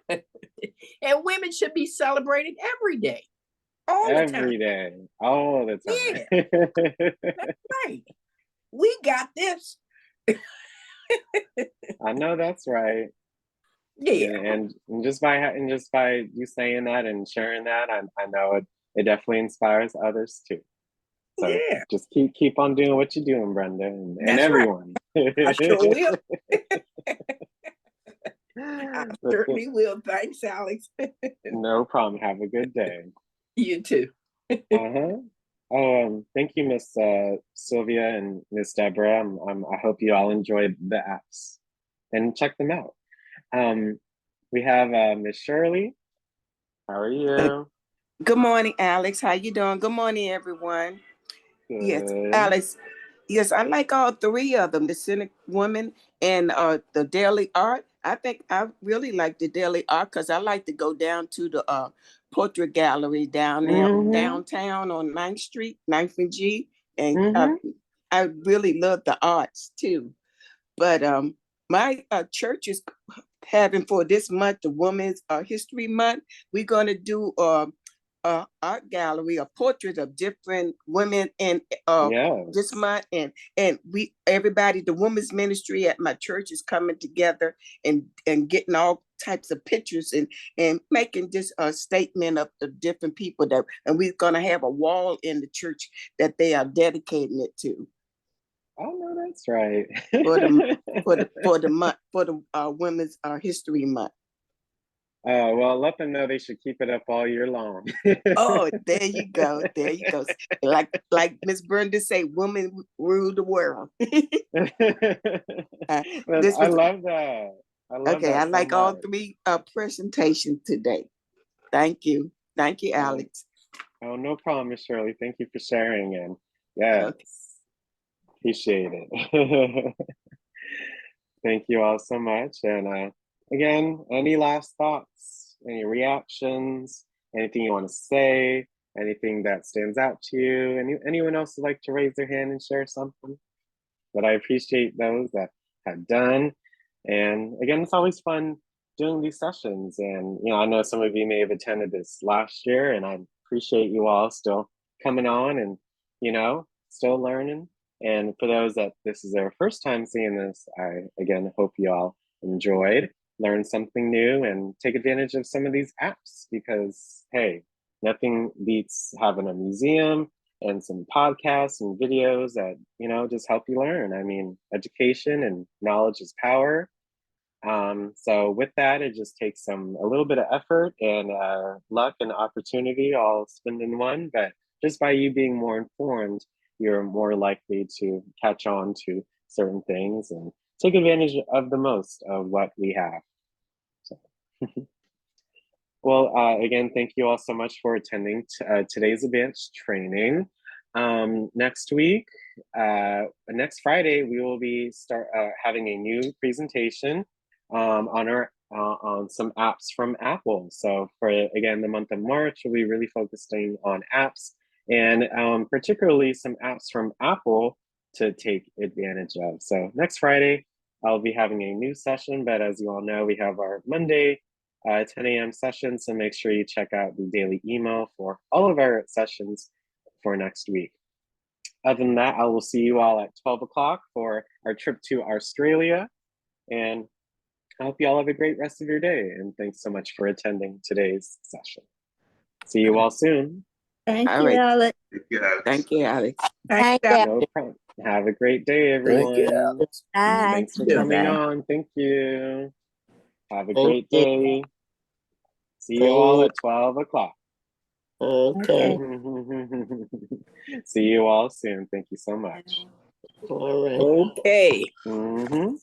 and women should be celebrated every day, all the time. Every day, all the time. Yeah, that's right. We got this. I know that's right. Yeah, and just by you saying that and sharing that, I know it definitely inspires others too. So yeah. just keep on doing what you're doing, Brenda, and That's everyone. I sure will. I certainly will. Thanks, Alex. No problem. Have a good day. You too. Uh-huh. Thank you, Miss Sylvia and Miss Deborah. I hope you all enjoyed the apps and check them out. We have Miss Shirley. How are you? Good morning, Alex. How you doing? Good morning, everyone. Good. Yes, Alex. Yes, I like all three of them, the Cynic Woman and the Daily Art. I think I really like the Daily Art because I like to go down to the portrait gallery down there downtown on 9th Street, 9th and G. And I really love the arts too. But my church is having for this month, the Women's History Month, we're going to do art gallery, a portrait of different women in this month, and everybody, the women's ministry at my church is coming together and getting all types of pictures and making just a statement of the different people that, and we're going to have a wall in the church that they are dedicating it to. Oh no, that's right. for the month, for the Women's History Month. Well, let them know they should keep it up all year long. Oh, there you go. There you go. Like Miss Brenda say, women rule the world. I love that. I like all three presentations today. Thank you. Thank you, Alex. Oh, no problem, Miss Shirley. Thank you for sharing. And yes, appreciate it. Thank you all so much. And again, any last thoughts, any reactions, anything you want to say, anything that stands out to you? Anyone else would like to raise their hand and share something? But I appreciate those that have done. And again, it's always fun doing these sessions. And I know some of you may have attended this last year, and I appreciate you all still coming on and still learning. And for those that this is their first time seeing this, I again hope you all enjoyed, learned something new, and take advantage of some of these apps because hey, nothing beats having a museum and some podcasts and videos that just help you learn. I mean, education and knowledge is power. So with that, it just takes a little bit of effort and luck and opportunity all spend in one. But just by you being more informed, you're more likely to catch on to certain things and take advantage of the most of what we have. So. Well, again, thank you all so much for attending today's advanced training. Next week, next Friday, we will be having a new presentation on some apps from Apple. So for, again, the month of March, we'll be really focusing on apps, and particularly some apps from Apple to take advantage of. So next Friday, I'll be having a new session, but as you all know, we have our Monday 10 a.m. session, so make sure you check out the daily email for all of our sessions for next week. Other than that, I will see you all at 12 o'clock for our trip to Australia, and I hope you all have a great rest of your day, and thanks so much for attending today's session. See you all soon. Thank All you, right. Alex. Thank you, Alex. Thank you. No problem. Have a great day, everyone. Thank you, Alex. Bye. Thanks for Yeah. coming Bye. on. Thank you. Have a Thank great you. day. See you all at 12 o'clock. Okay. See you all soon. Thank you so much. All right. Okay. Mhm.